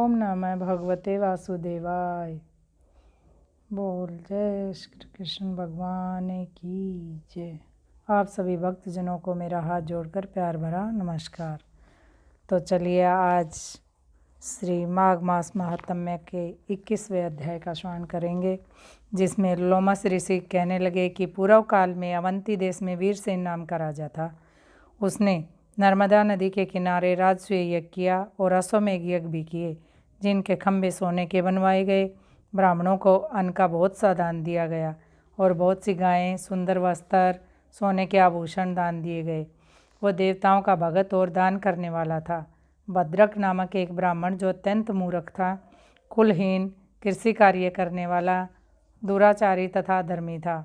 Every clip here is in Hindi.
ओम नमः भगवते वासुदेवाय। बोल जय श्री कृष्ण भगवान की जय। आप सभी भक्तजनों को मेरा हाथ जोड़कर प्यार भरा नमस्कार। तो चलिए आज श्री माघ मास महात्म्य के 21वें अध्याय का श्रवण करेंगे, जिसमें लोमस ऋषि कहने लगे कि पूर्व काल में अवंती देश में वीरसेन नाम का राजा था। उसने नर्मदा नदी के किनारे राजसूय यज्ञ किया और अश्वमेघ यज्ञ भी किए, जिनके खंभे सोने के बनवाए गए। ब्राह्मणों को अन्न का बहुत सा दान दिया गया और बहुत सी गायें, सुंदर वस्त्र, सोने के आभूषण दान दिए गए। वह देवताओं का भगत और दान करने वाला था। भद्रक नामक एक ब्राह्मण, जो अत्यंत मूर्ख था, कुलहीन, कृषि कार्य करने वाला, दुराचारी तथा धर्मी था।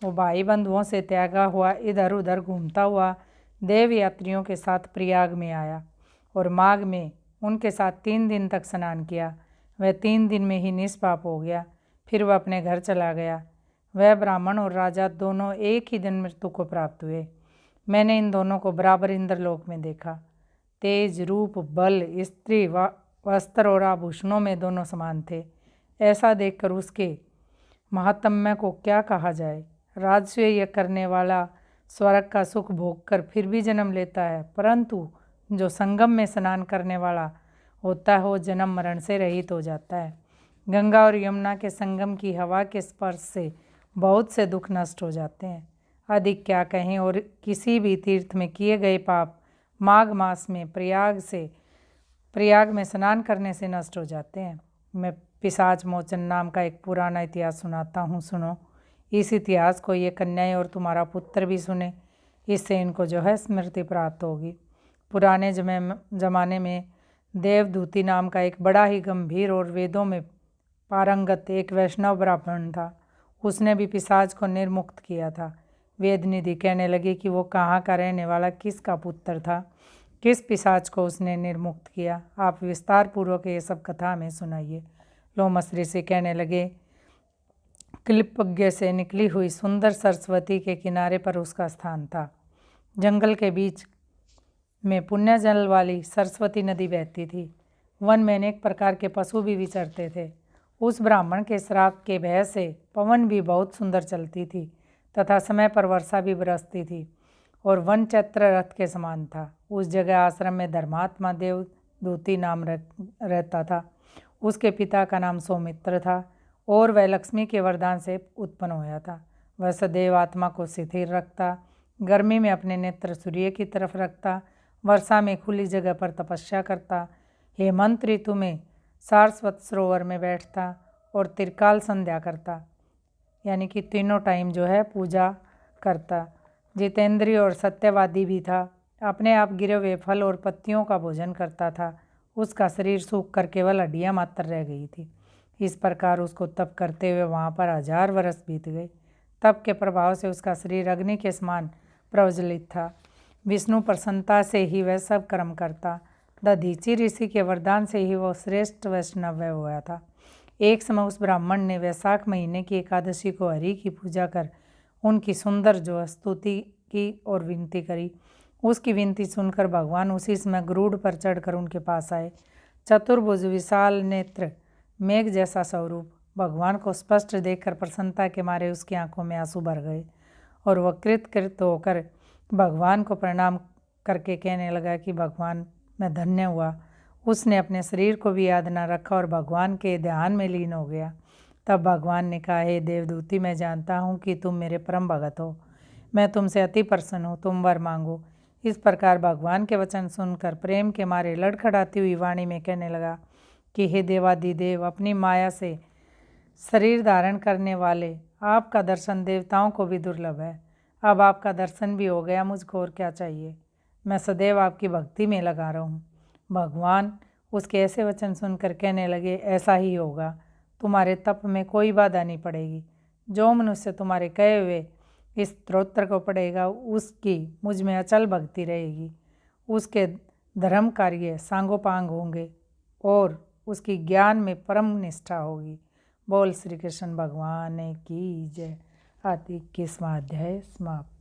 वो भाई बंधुओं से त्यागा हुआ इधर उधर घूमता हुआ देव यात्रियों के साथ प्रयाग में आया और माघ में उनके साथ 3 दिन तक स्नान किया। वह 3 दिन में ही निष्पाप हो गया। फिर वह अपने घर चला गया। वह ब्राह्मण और राजा दोनों एक ही दिन मृत्यु को प्राप्त हुए। मैंने इन दोनों को बराबर इंद्रलोक में देखा। तेज, रूप, बल, स्त्री, वस्त्र और आभूषणों में दोनों समान थे। ऐसा देखकर उसके महात्म्य को क्या कहा जाए। राजसूय करने वाला स्वर्ग का सुख भोग कर फिर भी जन्म लेता है, परंतु जो संगम में स्नान करने वाला होता है वो जन्म मरण से रहित हो जाता है। गंगा और यमुना के संगम की हवा के स्पर्श से बहुत से दुख नष्ट हो जाते हैं। अधिक क्या कहें, और किसी भी तीर्थ में किए गए पाप माघ मास में प्रयाग में स्नान करने से नष्ट हो जाते हैं। मैं पिशाच मोचन नाम का एक पुराना इतिहास सुनाता हूँ, सुनो। इस इतिहास को ये कन्याएं और तुम्हारा पुत्र भी सुने, इससे इनको जो है स्मृति प्राप्त होगी। पुराने जमाने में देवदूती नाम का एक बड़ा ही गंभीर और वेदों में पारंगत एक वैष्णव ब्राह्मण था। उसने भी पिशाच को निर्मुक्त किया था। वेदनिधि कहने लगी कि वो कहाँ का रहने वाला, किसका पुत्र था, किस पिशाच को उसने निर्मुक्त किया। आप विस्तार पूर्वक ये सब कथा में सुनाइए। लोमस ऋषि कहने लगे, क्लिपज्ञ से निकली हुई सुंदर सरस्वती के किनारे पर उसका स्थान था। जंगल के बीच में पुण्य जल वाली सरस्वती नदी बहती थी। वन में अनेक प्रकार के पशु भी विचरते थे। उस ब्राह्मण के श्राप के भय से पवन भी बहुत सुंदर चलती थी तथा समय पर वर्षा भी बरसती थी और वन चैत्र रथ के समान था। उस जगह आश्रम में धर्मात्मा देवदूती नाम रहता था। उसके पिता का नाम सौमित्र था और वह लक्ष्मी के वरदान से उत्पन्न होया था। वह सदैव आत्मा को स्थिर रखता, गर्मी में अपने नेत्र सूर्य की तरफ रखता, वर्षा में खुली जगह पर तपस्या करता, हेमंत ऋतु में सारस्वत सरोवर में बैठता और त्रिकाल संध्या करता, यानी कि तीनों टाइम जो है पूजा करता। जितेंद्रिय और सत्यवादी भी था। अपने आप गिरे हुए फल और पत्तियों का भोजन करता था। उसका शरीर सूख कर केवल हड्डियाँ मात्र रह गई थी। इस प्रकार उसको तप करते हुए वहाँ पर 1000 वर्ष बीत गए। तप के प्रभाव से उसका शरीर अग्नि के समान प्रज्वलित था। विष्णु प्रसन्नता से ही वह सब कर्म करता। दधीचि ऋषि के वरदान से ही वह श्रेष्ठ वैष्णव हुआ था। एक समय उस ब्राह्मण ने वैशाख महीने की एकादशी को हरि की पूजा कर उनकी सुंदर जो स्तुति की और विनती करी। उसकी विनती सुनकर भगवान उसी समय गरुड़ पर चढ़कर उनके पास आए। चतुर्भुज, विशाल नेत्र, मेघ जैसा स्वरूप, भगवान को स्पष्ट देखकर प्रसन्नता के मारे उसकी आंखों में आंसू भर गए और वह कृत होकर भगवान को प्रणाम करके कहने लगा कि भगवान, मैं धन्य हुआ। उसने अपने शरीर को भी याद न रखा और भगवान के ध्यान में लीन हो गया। तब भगवान ने कहा, हे देवदूती, मैं जानता हूँ कि तुम मेरे परम भगत हो। मैं तुमसे अति प्रसन्न हूँ, तुम वर मांगो। इस प्रकार भगवान के वचन सुनकर प्रेम के मारे लड़खड़ाती हुई वाणी में कहने लगा कि हे देवादिदेव, अपनी माया से शरीर धारण करने वाले, आपका दर्शन देवताओं को भी दुर्लभ है। अब आपका दर्शन भी हो गया, मुझको और क्या चाहिए। मैं सदैव आपकी भक्ति में लगा रहूं। भगवान उसके ऐसे वचन सुनकर कहने लगे, ऐसा ही होगा। तुम्हारे तप में कोई बाधा नहीं पड़ेगी। जो मनुष्य तुम्हारे कहे हुए इस स्तोत्र को पढ़ेगा, उसकी मुझ में अचल भक्ति रहेगी। उसके धर्म कार्य सांगोपांग होंगे और उसकी ज्ञान में परम निष्ठा होगी। बोल श्री कृष्ण भगवान की जय। 21वां अध्याय समाप्त।